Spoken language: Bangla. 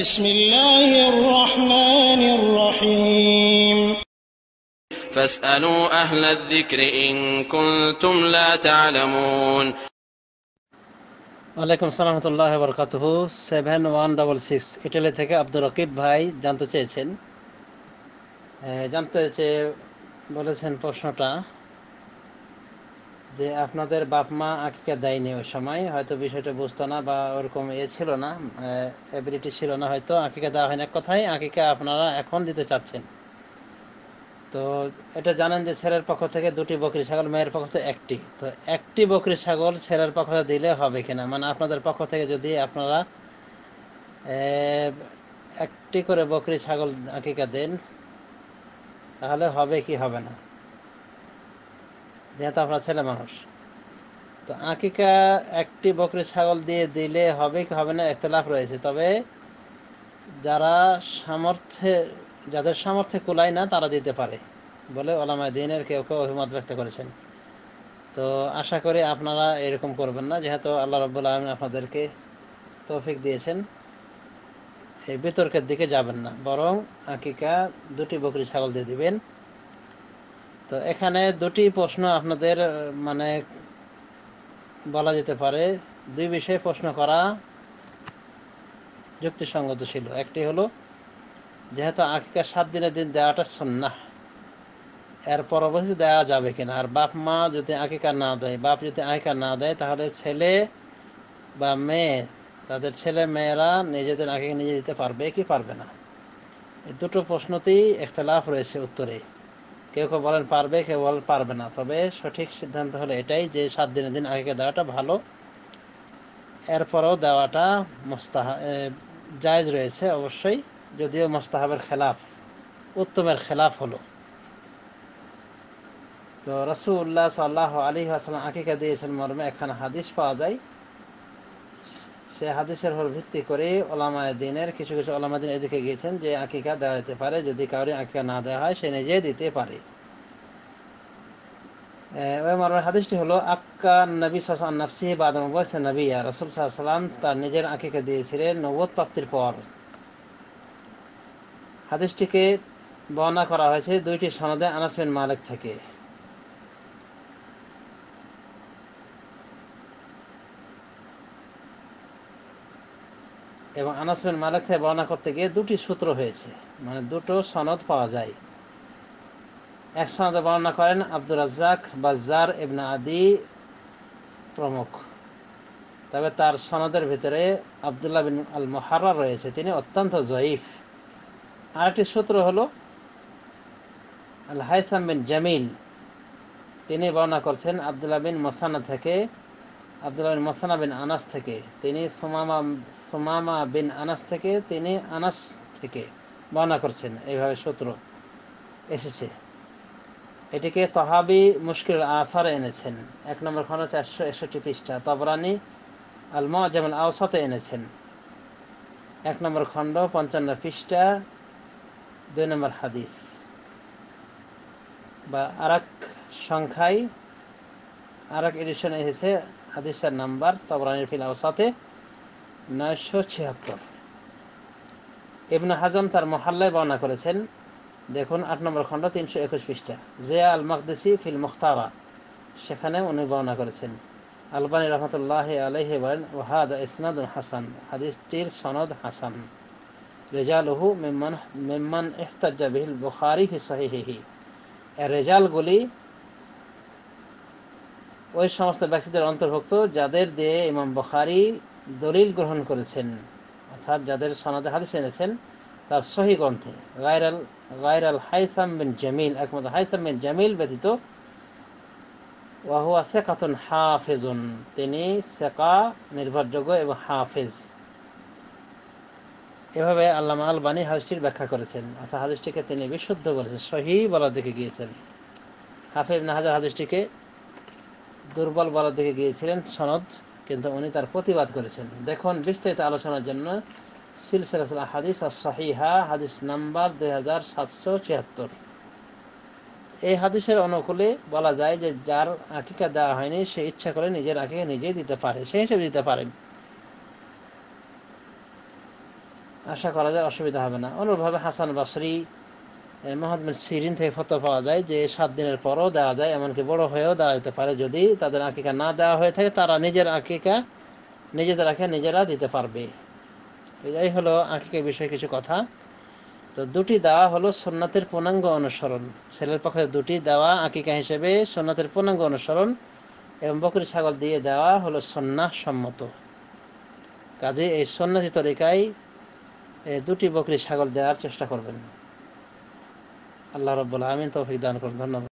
بسم الله الرحمن الرحيم فاسألوا أهل الذكر إن كنتم لا تعلمون। ওয়ালাইকুম আসসালাম ওয়া রাহমাতুল্লাহি ওয়া বারাকাতুহু। 7166 ইটালি থেকে আব্দুর রকিব ভাই জানতে চেয়েছেন, বলেছেন প্রশ্নটা যে আপনাদের বাপ মা আকিকা দেয়নি ওই সময়, হয়তো বিষয়টা বুঝতো না বা ওরকম ছিল না, এবিলিটি ছিল না, হয়তো আকিকা দেওয়া হয় না। এক কথায় আকিকা আপনারা এখন দিতে চাচ্ছেন। তো এটা জানেন যে ছেলের পক্ষ থেকে 2টি বকরি ছাগল, মেয়ের পক্ষ থেকে 1টি। তো 1টি বকরি ছাগল ছেলের পক্ষ থেকে দিলে হবে কিনা, মানে আপনাদের পক্ষ থেকে যদি আপনারা 1টি করে বকরি ছাগল আকিকা দেন তাহলে হবে কি হবে না, যেহেতু আপনার ছেলে মানুষ। তো আকিকা 1টি বকরি ছাগল দিয়ে দিলে হবে কি হবে না ইখতিলাফ রয়েছে। তবে যাদের সামর্থ্যে কুলায় না তারা দিতে পারে বলে উলামায়ে দ্বীনের কেউ কেউ অভিমত ব্যক্ত করেছেন। তো আশা করি আপনারা এরকম করবেন না, যেহেতু আল্লাহ রাব্বুল আলামিন আপনাদেরকে তৌফিক দিয়েছেন। এই বিতর্কের দিকে যাবেন না, বরং আকিকা 2টি বকরি ছাগল দিয়ে দিবেন। তো এখানে 2টি প্রশ্ন আপনাদের মানে বলা যেতে পারে 2 বিষয়ে প্রশ্ন করা যুক্তিসঙ্গত ছিল। একটি হলো, যেহেতু আকিকা 7 দিনের দিন দেওয়াটা সুন্নাহ, এর পরবর্তীতে দেওয়া যাবে কিনা। আর বাপ মা যদি আকিকা না দেয়, বাপ যদি আকিকা না দেয়, তাহলে ছেলে বা মেয়ে, তাদের ছেলে মেয়েরা নিজেদের আকিকা নিজে দিতে পারবে কি পারবে না। এই 2টো প্রশ্নতেই ইখতিলাফ রয়েছে উত্তরে। কেউ কেউ বলেন পারবে, কেউ বলেন পারবে না। তবে সঠিক সিদ্ধান্ত হলো এটাই যে 7 দিনের দিন আকিকা দেওয়াটা ভালো, এরপরেও দেওয়াটা জায়েজ রয়েছে অবশ্যই, যদিও মুস্তাহাবের খেলাফ, উত্তমের খেলাফ হলো। তো রাসূলুল্লাহ সাল্লাল্লাহু আলাইহি ওয়াসাল্লাম আকিকা দিয়েছেন মর্মে একখানা হাদিস পাওয়া যায়। সে হাদিসের উপর ভিত্তি করে উলামায়ে দ্বীনের কিছু উলামায়ে দ্বীন এদিকে গিয়েছেন যে আকিকা দেওয়া যেতে পারে, যদি কাউরে আকিকা না দেওয়া হয় সে নিজে দিতে পারে। ওই মর্মের হাদিসটি হলো, আক্কা নবী সাল্লাল্লাহু আলাইহি নাফসিহি বাদা মুবাসসির নবিয়্যা, রাসূল সাল্লাল্লাহু আলাইহি ওয়াসাল্লাম তার নিজের আকিকা দিয়েছিলেন নবুয়ত প্রাপ্তির পর। হাদিসটিকে বর্ণনা করা হয়েছে 2টি সনদে আনাস বিন মালিক থেকে। এবং আনাস বিন মালিক থেকে বর্ণনা করতে গিয়ে 2টি সূত্র হয়েছে, মানে 2টো সনদ পাওয়া যায়। এক সনদে বর্ণনা করেন আব্দুর রাজ্জাক, বাজ্জার, ইবনে আদি প্রমুখ। তবে তার সনদের ভিতরে আব্দুল্লাহ বিন আল মুহাররার রয়েছে, তিনি অত্যন্ত জয়ীফ। আরেকটি সূত্র হলো আল হাইসাম বিন জামিল, তিনি বর্ণনা করছেন আব্দুল্লাহ বিন মুসান্না থেকে, আব্দুল্লাহ বিন মুসান্না বিন আনাস থেকে, তিনি সুমামা বিন আনাস থেকে, তিনি আনাস থেকে বর্ণনা করছেন। এইভাবে সূত্র এসেছে। এটিকে তহাবি মুশকিল আসারে এনেছেন, 1 নম্বর খণ্ড 461 পৃষ্ঠা। তাবরানী আল মুআজাম আল আওসাতে এনেছেন, 1 নম্বর খণ্ড 55 পৃষ্ঠা, 2 নম্বর হাদিস। বা আরেক সংখ্যায় আরেক এডিশনে এসেছে হাদিসের নাম্বার তাবরানীর ফিল আওসাতে 976। ইবনে হাজম তার মুহাল্লায় বর্ণনা করেছেন, দেখুন 8 নম্বর খণ্ড 321 পৃষ্ঠা। জিয়া আল মাকদিসি ফিল মুখতারা, সেখানে উনি বর্ণনা করেছেন। আলবানী রহমতুল্লাহি আলাইহি বলেন, ওয়াহাদা ইসনাদুন হাসান, হাদিসটির সনদ হাসান। রিজালুহু মিম্মান ইহতাজ্জা বিহিল বুখারী ফি সহিহিহি, এর রিজালগুলি ওই সমস্ত ব্যক্তিদের অন্তর্ভুক্ত যাদের দিয়ে ইমাম বুখারী দলিল গ্রহণ করেছেন, অর্থাৎ যাদের সনদে হাদিস এনেছেন তার সহিহ গ্রন্থে। গায়রাল হাইসাম বিন জামিল, একমাত্র হাইসাম বিন জামিল ব্যতীত। ওয়া হুয়া সিকাতুন হাফিজুন, তিনি সিকা, নির্ভরযোগ্য এবং হাফিজ। এভাবে আল্লামা আলবানী হাদিসটির ব্যাখ্যা করেছেন, অর্থাৎ হাদিসটিকে তিনি বিশুদ্ধ বলেছেন, সহিহ বলার দিকে গিয়েছেন। হাফিজ ইবনে হাজার হাদিসটিকে দুর্বল বলার দিকে গিয়েছিলেন সনদ, কিন্তু উনি তার প্রতিবাদ করেছেন। দেখুন বিস্তারিত আলোচনার জন্য সিলসিলাতুল আহাদিস আস-সহিহা, হাদিস নাম্বার 2776। এই হাদিসের অনুকূলে বলা যায় যে যার আকিকা দেওয়া হয়নি সে ইচ্ছা করে নিজের আকিকা নিজেই দিতে পারে, সেই হিসেবে দিতে পারেন। আশা করা যায় অসুবিধা হবে না। অনুরূপভাবে হাসান বসরি, মুহাম্মদ বিন সিরিন থেকে ফতোয়া পাওয়া যায় যে 7 দিনের পরও দেওয়া যায়, এমনকি বড় হয়েও দেওয়া যেতে পারে। যদি তাদের আকিকা না দেওয়া হয়ে থাকে, তারা নিজেদের আকিকা নিজেরা দিতে পারবে। এই হলো আকিকা বিষয়ে কিছু কথা। তো দুটি দেওয়া হলো সুন্নাতের পূর্ণাঙ্গ অনুসরণ। ছেলের পক্ষে দুটি দেওয়া আকিকা হিসেবে সুন্নাতের পূর্ণাঙ্গ অনুসরণ, এবং বকরি ছাগল দিয়ে দেওয়া হলো সুন্নাহ সম্মত। কাজে এই সুন্নতি তরিকায় দুটি বকরি ছাগল দেওয়ার চেষ্টা করবেন। আল্লাহ রাব্বুল আলামিন তৌফিক দান করুন। ধন্যবাদ।